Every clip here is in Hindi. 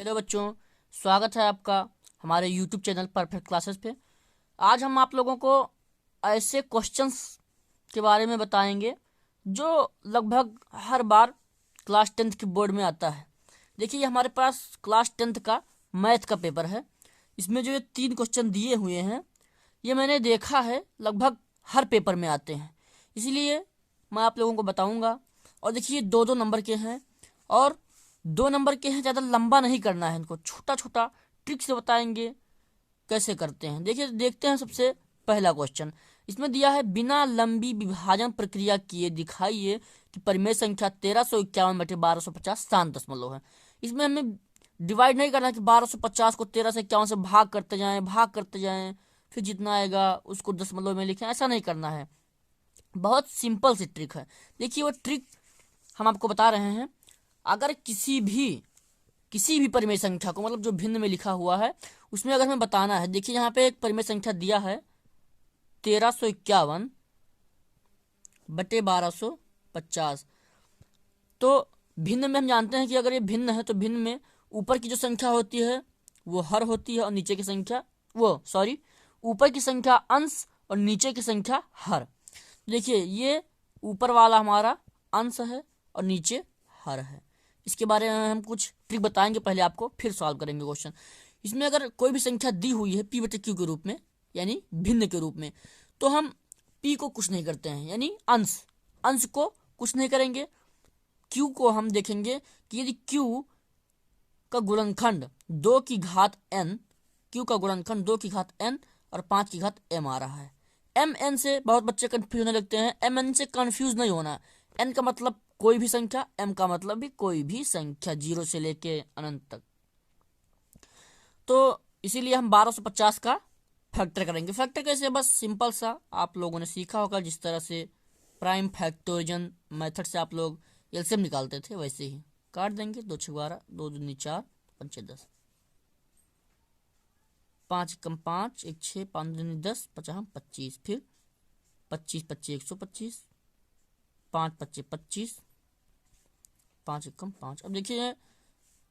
हेलो बच्चों, स्वागत है आपका हमारे यूट्यूब चैनल परफेक्ट क्लासेस पे। आज हम आप लोगों को ऐसे क्वेश्चंस के बारे में बताएंगे जो लगभग हर बार क्लास 10th के बोर्ड में आता है। देखिए, ये हमारे पास क्लास 10th का मैथ का पेपर है। इसमें जो ये 3 क्वेश्चन दिए हुए हैं, ये मैंने देखा है लगभग हर पेपर में आते हैं, इसलिए मैं आप लोगों को बताऊंगा। और देखिए, 2-2 नंबर के हैं और 2 नंबर के हैं। ज़्यादा लंबा नहीं करना है, इनको छोटा छोटा ट्रिक से बताएंगे कैसे करते हैं। देखिए, देखते हैं सबसे पहला क्वेश्चन। इसमें दिया है, बिना लंबी विभाजन प्रक्रिया किए दिखाइए कि परिमेय संख्या 1351/1250 शांत दशमलव है। इसमें हमें डिवाइड नहीं करना कि 1250 को 13 से 51 से भाग करते जाएं, फिर जितना आएगा उसको दशमलव में लिखें। ऐसा नहीं करना है, बहुत सिंपल सी ट्रिक है। देखिए, वो ट्रिक हम आपको बता रहे हैं। अगर किसी भी परिमेय संख्या को, मतलब जो भिन्न में लिखा हुआ है, उसमें अगर हमें बताना है। देखिए, यहाँ पे एक परिमेय संख्या दिया है 1351/1250। तो भिन्न में हम जानते हैं कि अगर ये भिन्न है तो भिन्न में ऊपर की जो संख्या होती है वो हर होती है और नीचे की संख्या ऊपर की संख्या अंश और नीचे की संख्या हर। देखिए, ये ऊपर वाला हमारा अंश है और नीचे हर है। इसके बारे में हम कुछ ट्रिक बताएंगे पहले आपको, फिर सॉल्व करेंगे क्वेश्चन। इसमें अगर कोई भी संख्या दी हुई है p/q के रूप में, यानी भिन्न के रूप में, तो हम p को कुछ नहीं करते हैं, यानी अंश को कुछ नहीं करेंगे। q को हम देखेंगे कि यदि q का गुणनखंड 2 की घात n, q का गुणनखंड 2 की घात n और 5 की घात m आ रहा है। mn से बहुत बच्चे कंफ्यूज होने लगते हैं। mn से कंफ्यूज नहीं होना। n का मतलब कोई भी संख्या, m का मतलब भी कोई भी संख्या, 0 से लेके अनंत तक। तो इसीलिए हम 1250 का फैक्टर करेंगे। फैक्टर कैसे? बस सिंपल सा आप लोगों ने सीखा होगा, जिस तरह से प्राइम फैक्टोरिजन मेथड से आप लोग एलसीएम निकालते थे, वैसे ही काट देंगे। 2 6 12, 2 दूनी 4, 5 6 10, 5 कम 5, 1 6, 5 दूनी 10, 50 25, फिर 25 25 125, 5 25 25, 5 कम 5। अब देखिए,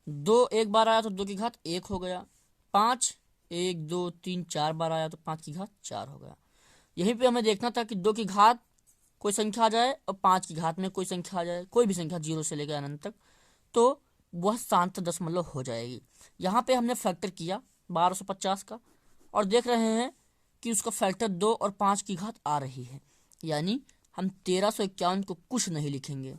2 एक बार आया तो 2 की घात 1 हो गया। 5 1 2 3 4 बार आया तो 5 की घात 4 हो गया। यहीं पे हमें देखना था कि 2 की घात कोई संख्या आ जाए और 5 की घात में कोई संख्या आ जाए, कोई भी संख्या 0 से लेकर अनंत तक, तो वह शांत दशमलव हो जाएगी। यहाँ पे हमने फैक्टर किया 1250 का और देख रहे हैं कि उसका फैक्टर 2 और 5 की घात आ रही है, यानी हम 1351 को कुछ नहीं लिखेंगे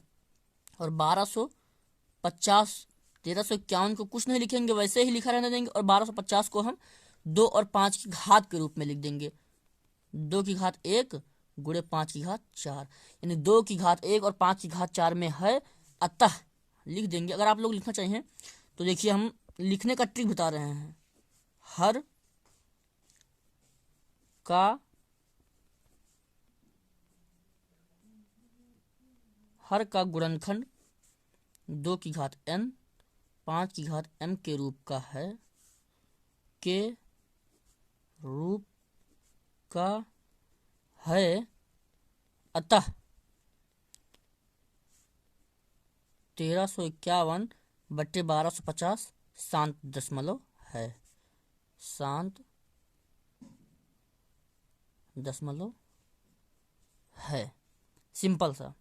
और 1351 को कुछ नहीं लिखेंगे, वैसे ही लिखा रहने देंगे। और 1250 को हम 2 और 5 की घात के रूप में लिख देंगे। 2 की घात 1 गुणे 5 की घात 4, यानी 2 की घात 1 और 5 की घात 4 में है, अतः लिख देंगे। अगर आप लोग लिखना चाहिए तो देखिए, हम लिखने का ट्रिक बता रहे हैं। हर का गुणनखंड 2 की घात n 5 की घात m के रूप का है, अतः 1351/1250 शांत दशमलव है। शांत दशमलव है, सिंपल सा।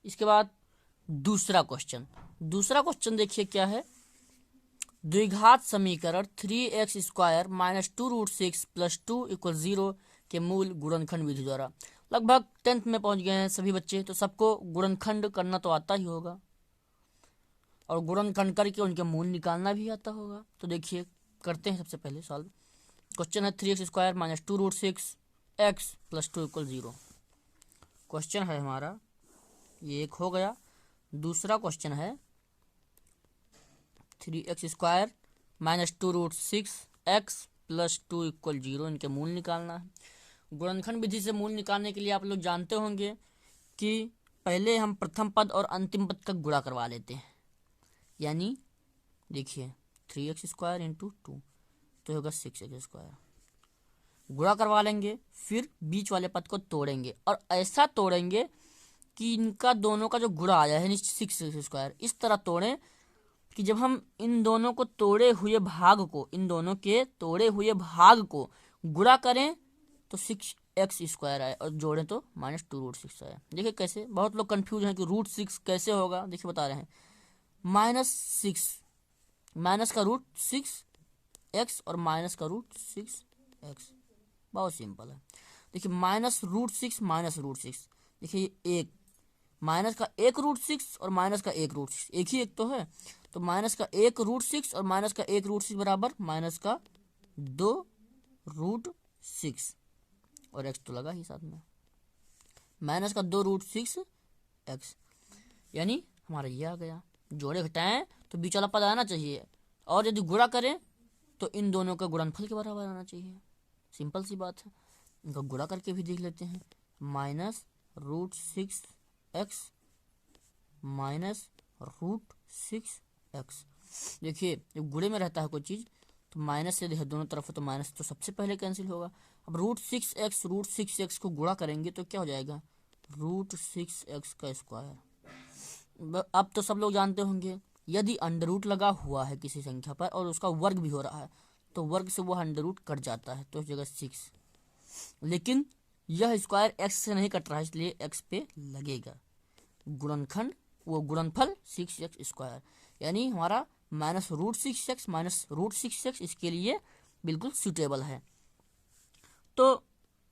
इसके बाद दूसरा क्वेश्चन देखिए क्या है। द्विघात समीकरण 3x² - 2√6 + 2 = 0 के मूल गुणनखंड विधि द्वारा। लगभग 10th में पहुंच गए हैं सभी बच्चे, तो सबको गुणनखंड करना तो आता ही होगा और गुणनखंड करके उनके मूल निकालना भी आता होगा। तो देखिए, करते हैं सबसे पहले सॉल्व। क्वेश्चन है 3x² - 2√6 x + 2 = 0। क्वेश्चन है हमारा, ये एक हो गया। दूसरा क्वेश्चन है 3x² - 2√6 x + 2 = 0, इनके मूल निकालना है। गुणनखंड विधि से मूल निकालने के लिए आप लोग जानते होंगे कि पहले हम प्रथम पद और अंतिम पद का गुणा करवा लेते हैं। यानी देखिए, 3x² × 2 तो होगा 6x², गुणा करवा लेंगे, फिर बीच वाले पद को तोड़ेंगे और ऐसा तोड़ेंगे कि इनका दोनों का जो गुणा आया है 6x², इस तरह तोड़ें कि जब हम इन दोनों को तोड़े हुए भाग को, इन दोनों के तोड़े हुए भाग को गुणा करें तो 6x² आए और जोड़ें तो -2√6 आए। देखिए कैसे, बहुत लोग कंफ्यूज हैं कि √6 कैसे होगा। देखिए बता रहे हैं, -6 माइनस का √6x और माइनस का √6x, बहुत सिंपल है। देखिए -√6 देखिए ये एक माइनस का 1√6 और माइनस का 1√6 एक ही एक तो है, तो माइनस का 1√6 और माइनस का 1√6 बराबर माइनस का 2√6 और x तो लगा ही साथ में, माइनस का 2√6x, यानी हमारा ये आ गया। जोड़े घटाएं तो बीच वाला पद आना चाहिए, और यदि गुणा करें तो इन दोनों का गुणनफल के बराबर आना चाहिए। सिंपल सी बात है। इनका गुणा करके भी देख लेते हैं, -√6x -√6x। देखिए जब गुणे में रहता है कोई चीज़ तो माइनस से देखिए दोनों तरफ है, तो माइनस तो सबसे पहले कैंसिल होगा। अब √6x को गुणा करेंगे तो क्या हो जाएगा, √6x²। अब तो सब लोग जानते होंगे, यदि अंडर रूट लगा हुआ है किसी संख्या पर और उसका वर्ग भी हो रहा है तो वर्ग से वो अंडर रूट कट जाता है, तो इस जगह 6। लेकिन यह स्क्वायर x से नहीं कट रहा है, इसलिए x पे लगेगा। गुणनखंड वो गुणनफल 6x², यानी हमारा -√6x -√6x इसके लिए बिल्कुल सूटेबल है। तो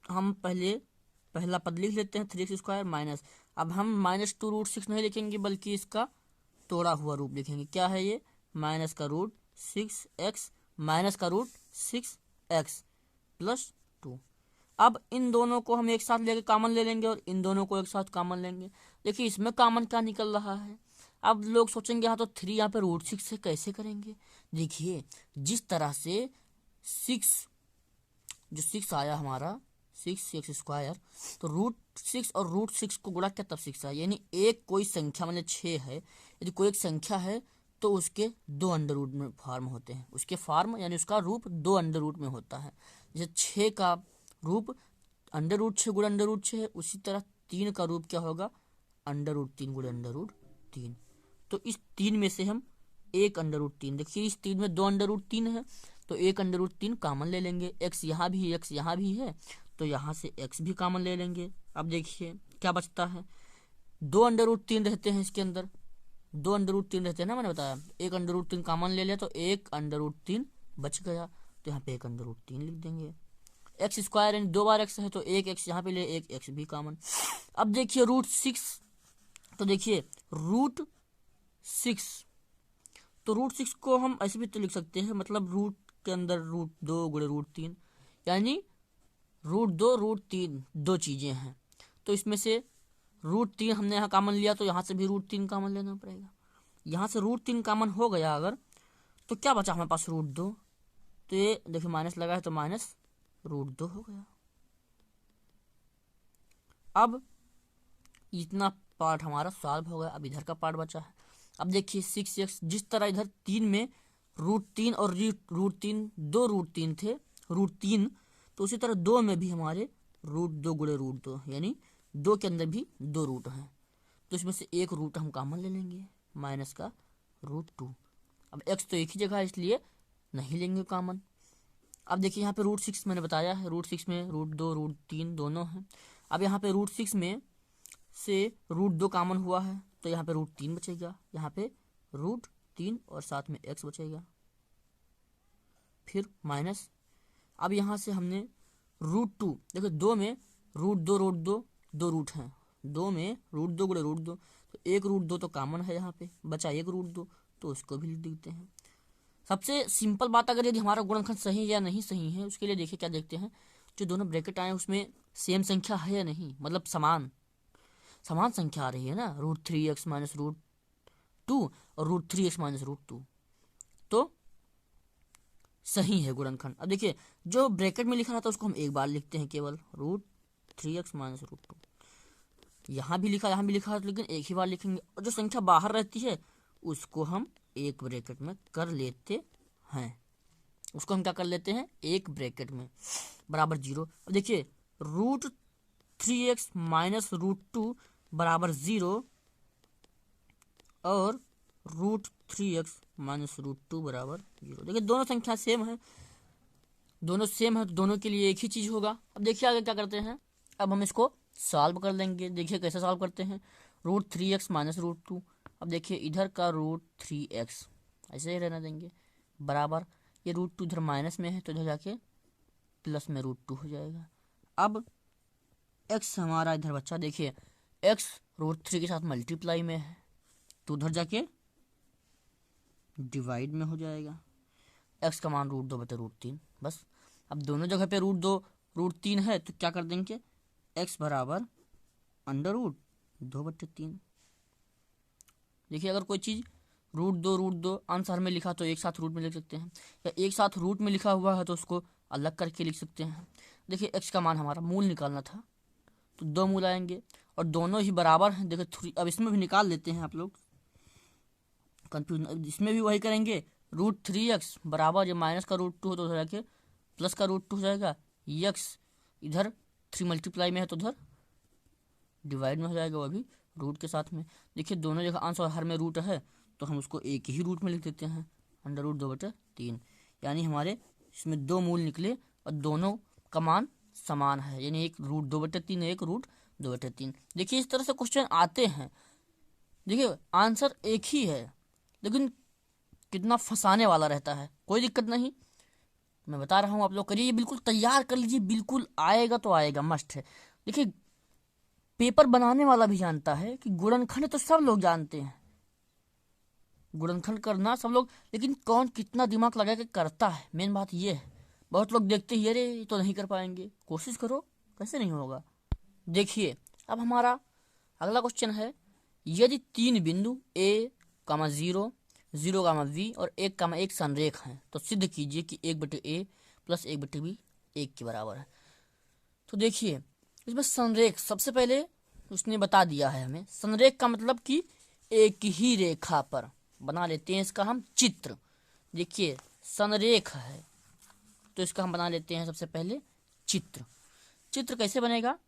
हम पहला पद लिख लेते हैं 3x² माइनस, अब हम -2√6 नहीं लिखेंगे बल्कि इसका तोड़ा हुआ रूप लिखेंगे। क्या है ये, माइनस का √6x माइनस का √6x + 2। अब इन दोनों को हम एक साथ लेके कॉमन ले लेंगे और इन दोनों को एक साथ कॉमन लेंगे। देखिए इसमें कॉमन क्या निकल रहा है। अब लोग सोचेंगे यहाँ तो 3 यहाँ पे √6 से कैसे करेंगे। देखिए जिस तरह से 6 आया हमारा 6x², तो √6 और √6 को गुणा किया तब 6 आया, यानी एक कोई संख्या मतलब 6 है, यदि कोई एक संख्या है तो उसके 2 अंडर रूट में फॉर्म होते हैं, उसके फॉर्म यानी उसका रूप 2 अंडर रूट में होता है। जैसे 6 का रूप √6 गुणा √6 है, उसी तरह 3 का रूप क्या होगा, √3 गुणा √3। तो इस 3 में से हम एक √3, देखिए इस 3 में 2 √3 है तो एक √3 कॉमन ले लेंगे। x यहाँ भी है तो यहाँ से x भी कॉमन ले लेंगे। अब देखिए क्या बचता है, 2 √3 रहते हैं इसके अंदर, 2 √3 रहते हैं ना, मैंने बताया। एक √3 कॉमन ले लिया तो एक √3 बच गया, तो यहाँ पे एक √3 लिख देंगे। x² यानी 2 बार x है तो एक x यहाँ पे ले, एक x भी कॉमन। अब देखिए √6, तो देखिए √6, तो √6 को हम ऐसे भी तो लिख सकते हैं, मतलब रूट के अंदर √2 गुणे √3, यानी √2 √3 दो चीज़ें हैं, तो इसमें से √3 हमने यहाँ कॉमन लिया तो यहाँ से भी √3 कॉमन लेना पड़ेगा। यहाँ से √3 कॉमन हो गया अगर, तो क्या बचा हमारे पास, √2, तो ये देखिए माइनस लगा है तो -√2 हो गया। अब इतना पार्ट हमारा सॉल्व हो गया, अब इधर का पार्ट बचा है। अब देखिए 6x, जिस तरह इधर 3 में √3 और √3 दो √3 थे, √3, तो उसी तरह 2 में भी हमारे √2 गुणे √2, यानी 2 के अंदर भी 2 रूट हैं, तो इसमें से एक रूट हम कॉमन ले लेंगे, माइनस का √2। अब x तो एक ही जगह है इसलिए नहीं लेंगे कॉमन। अब देखिए यहाँ पे √6 मैंने बताया है, √6 में √2 √3 दोनों हैं। अब यहाँ पे √6 में से √2 कॉमन हुआ है तो यहाँ पे √3 बचेगा, यहाँ पे √3 और साथ में x बचेगा, फिर माइनस। अब यहाँ से हमने √2, देखो 2 में √2 दो रूट हैं, 2 में √2 गुणे √2, तो एक √2 तो कॉमन है, यहाँ पे बचा एक √2 तो उसको भी लिख देते हैं। सबसे सिंपल बात, अगर यदि हमारा गुणनखंड सही या नहीं सही है उसके लिए देखिए क्या देखते हैं, जो दोनों ब्रैकेट आए उसमें सेम संख्या है या नहीं, मतलब समान संख्या आ रही है ना, √3x -√2 और √3x -√2, तो सही है गुणनखंड। अब देखिए जो ब्रैकेट में लिखा रहता है उसको हम एक बार लिखते हैं केवल, √3x -√2, यहाँ भी लिखा है लेकिन एक ही बार लिखेंगे, और जो संख्या बाहर रहती है उसको हम एक ब्रैकेट में कर लेते हैं, उसको हम क्या कर लेते हैं, एक ब्रैकेट में बराबर 0। अब देखिए √3x -√2 बराबर 0 और √3x माइनस रूट 2 बराबर 0। देखिए दोनों संख्या सेम है, दोनों सेम है तो दोनों के लिए एक ही चीज़ होगा। अब देखिए आगे क्या करते हैं, अब हम इसको सॉल्व कर लेंगे। देखिए कैसे सॉल्व करते हैं, रूट 3x माइनस रूट 2। अब देखिए इधर का रूट 3x ऐसे ही रहने देंगे बराबर, ये रूट 2 इधर माइनस में है तो इधर जाके प्लस में रूट 2 हो जाएगा। अब x हमारा इधर बच्चा, देखिए x रूट 3 के साथ मल्टीप्लाई में है तो उधर जाके डिवाइड में हो जाएगा। x का मान रूट 2 बटे रूट 3 बस। अब दोनों जगह पे रूट 2 रूट 3 है तो क्या कर देंगे, x बराबर अंडर रूट 2 बटे 3। देखिए अगर कोई चीज़ रूट दो आंसर में लिखा तो एक साथ रूट में लिख सकते हैं, या एक साथ रूट में लिखा हुआ है तो उसको अलग करके लिख सकते हैं। देखिए x का मान हमारा मूल निकालना था तो 2 मूल आएंगे और दोनों ही बराबर हैं। देखिए 3, अब इसमें भी निकाल लेते हैं, आप लोग कंफ्यूज, इसमें भी वही करेंगे। रूट 3x बराबर, ये माइनस का रूट 2 हो तो जाके प्लस का रूट 2 हो जाएगा। x इधर 3 मल्टीप्लाई में है तो उधर डिवाइड में हो जाएगा, वो भी रूट के साथ में। देखिए दोनों जगह आंसर हर में रूट है तो हम उसको एक ही रूट में लिख देते हैं, अंडर रूट 2 बटे 3। यानी हमारे इसमें 2 मूल निकले और दोनों का मान समान है, यानी एक रूट 2 बटे 3 एक रूट 2 बटे 3। देखिए इस तरह से क्वेश्चन आते हैं। देखिए आंसर एक ही है लेकिन कितना फंसाने वाला रहता है। कोई दिक्कत नहीं, मैं बता रहा हूँ आप लोग करिए, बिल्कुल तैयार कर लीजिए, बिल्कुल आएगा तो आएगा, मस्ट है। देखिए पेपर बनाने वाला भी जानता है कि गुणनखंड तो सब लोग जानते हैं, गुणनखंड करना सब लोग, लेकिन कौन कितना दिमाग लगा के करता है, मेन बात ये है। बहुत लोग देखते ही अरे ये तो नहीं कर पाएंगे, कोशिश करो, कैसे नहीं होगा। देखिए अब हमारा अगला क्वेश्चन है, यदि 3 बिंदु a, 0, 0, v और 1, संरेख हैं तो सिद्ध कीजिए कि 1 बटे a प्लस 1 बटे b 1 के बराबर है। तो देखिए इसमें संरेख सबसे पहले उसने बता दिया है हमें। संरेख का मतलब कि एक ही रेखा पर बना लेते हैं इसका हम चित्र। देखिए संरेख है तो इसका हम बना लेते हैं सबसे पहले चित्र। चित्र कैसे बनेगा,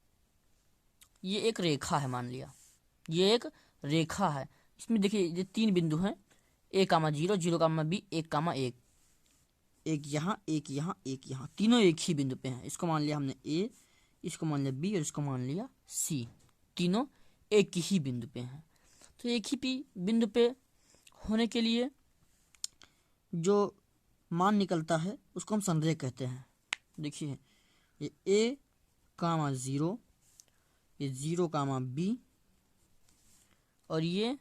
ये एक रेखा है, मान लिया ये एक रेखा है। इसमें देखिए ये 3 बिंदु हैं, a, 0, 0, b, 1, 1, एक यहाँ एक यहाँ एक यहाँ, तीनों एक ही बिंदु पे हैं। इसको मान लिया हमने a, इसको मान लिया b और इसको मान लिया c, तीनों एक ही बिंदु पे हैं। तो एक ही बिंदु पे होने के लिए जो मान निकलता है उसको हम संरेख कहते हैं। देखिए ये a, 0, ये 0, b और ये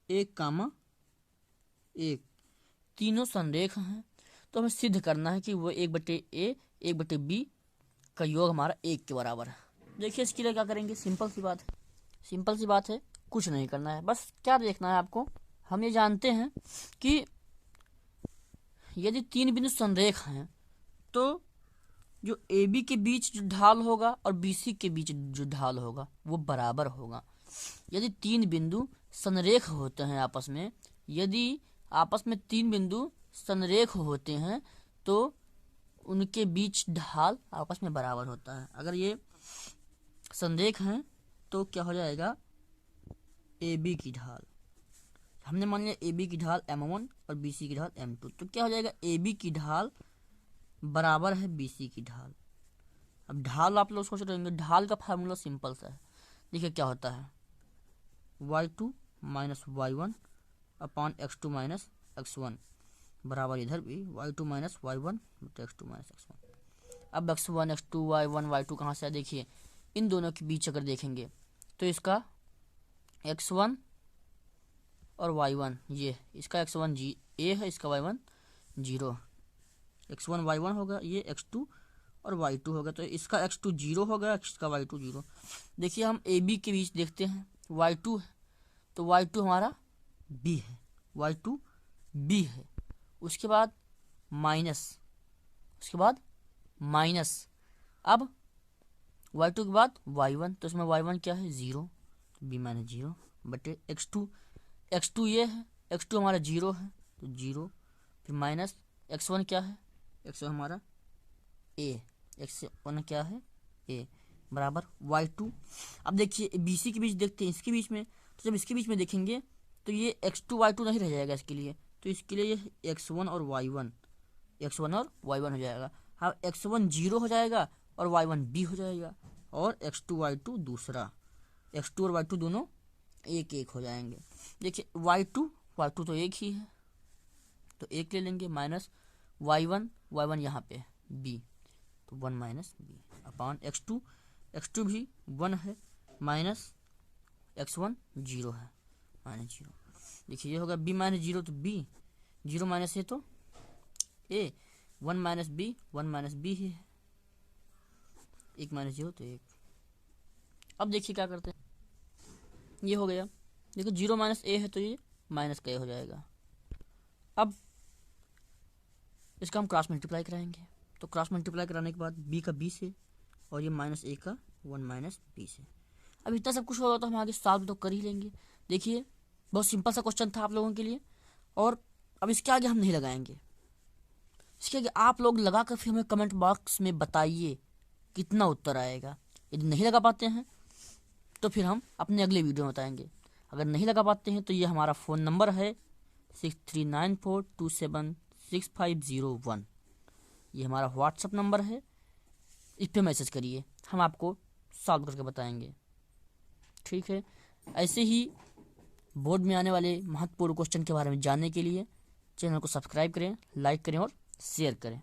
1, 1, तीनों संरेख हैं। तो हमें सिद्ध करना है कि वो 1 बटे a 1 बटे b का योग हमारा 1 के बराबर है। देखिए इसके लिए क्या करेंगे, सिंपल सी बात है, कुछ नहीं करना है, बस क्या देखना है आपको। हम ये जानते हैं कि यदि 3 बिंदु संरेख हैं तो जो AB के बीच जो ढाल होगा और BC के बीच जो ढाल होगा वो बराबर होगा। यदि 3 बिंदु संरेख होते हैं आपस में, यदि आपस में 3 बिंदु संरेख होते हैं तो उनके बीच ढाल आपस में बराबर होता है। अगर ये संरेख हैं तो क्या हो जाएगा, AB की ढाल, हमने मान लिया AB की ढाल M1 और BC की ढाल M2, तो क्या हो जाएगा, AB की ढाल बराबर है BC की ढाल। अब ढाल आप लोग सोच रहे होंगे, ढाल का फार्मूला सिंपल सा है। देखिए क्या होता है, y2 minus y1 upon x2 minus x1 बराबर इधर भी y2 minus y1 x2 minus x1। अब x1 x2 y1 y2 कहाँ से है, देखिए इन दोनों के बीच अगर देखेंगे तो इसका x1 और y1, ये इसका x1 a है, इसका y1 0, x1 y1 होगा, ये x2 और y2 होगा, तो इसका x2 0 होगा, इसका y2 0। देखिए हम AB के बीच देखते हैं, y2 है तो y2 हमारा b है, y2 b है। उसके बाद माइनस, अब y2 के बाद y1, तो इसमें y1 क्या है 0, b माइनस 0 बटे x2 ये है, x2 हमारा 0 है तो 0, फिर माइनस x1 क्या है, x1 हमारा a, x1 क्या है a बराबर y2। अब देखिए BC के बीच देखते हैं, इसके बीच में, तो जब इसके बीच में देखेंगे तो ये x2 y2 नहीं रह जाएगा इसके लिए, तो इसके लिए ये x1 और y1 हो जाएगा। हाँ, x1 0 हो जाएगा और y1 b हो जाएगा, और x2 y2 दूसरा, x2 और y2 दोनों एक एक हो जाएंगे। देखिए y2 तो एक ही है, तो एक ले लेंगे, माइनस y1 यहाँ पे b, तो 1 माइनस बी अपॉन x2 भी 1 है, माइनस x1 0 है, माइनस 0। देखिए ये होगा b माइनस 0, तो b, 0 माइनस ए तो a, 1 माइनस b ही है, 1 माइनस 0 तो 1। अब देखिए क्या करते हैं, ये हो गया। देखो 0 माइनस ए है तो ये माइनस का ए हो जाएगा। अब इसका हम क्रॉस मल्टीप्लाई कराएंगे, तो क्रॉस मल्टीप्लाई कराने के बाद b का b से और ये माइनस ए का 1 माइनस बी से। अब इतना सब कुछ होगा तो हम आगे सॉल्व तो कर ही लेंगे। देखिए बहुत सिंपल सा क्वेश्चन था आप लोगों के लिए, और अब इसके आगे हम नहीं लगाएंगे, इसके आगे आप लोग लगा कर फिर हमें कमेंट बॉक्स में बताइए कितना उत्तर आएगा। यदि नहीं लगा पाते हैं तो फिर हम अपने अगले वीडियो में बताएंगे। अगर नहीं लगा पाते हैं तो ये हमारा फ़ोन नंबर है 6394276501, ये हमारा व्हाट्सअप नंबर है, इस पर मैसेज करिए, हम आपको सॉल्व करके बताएंगे। ठीक है, ऐसे ही बोर्ड में आने वाले महत्वपूर्ण क्वेश्चन के बारे में जानने के लिए चैनल को सब्सक्राइब करें, लाइक करें और शेयर करें।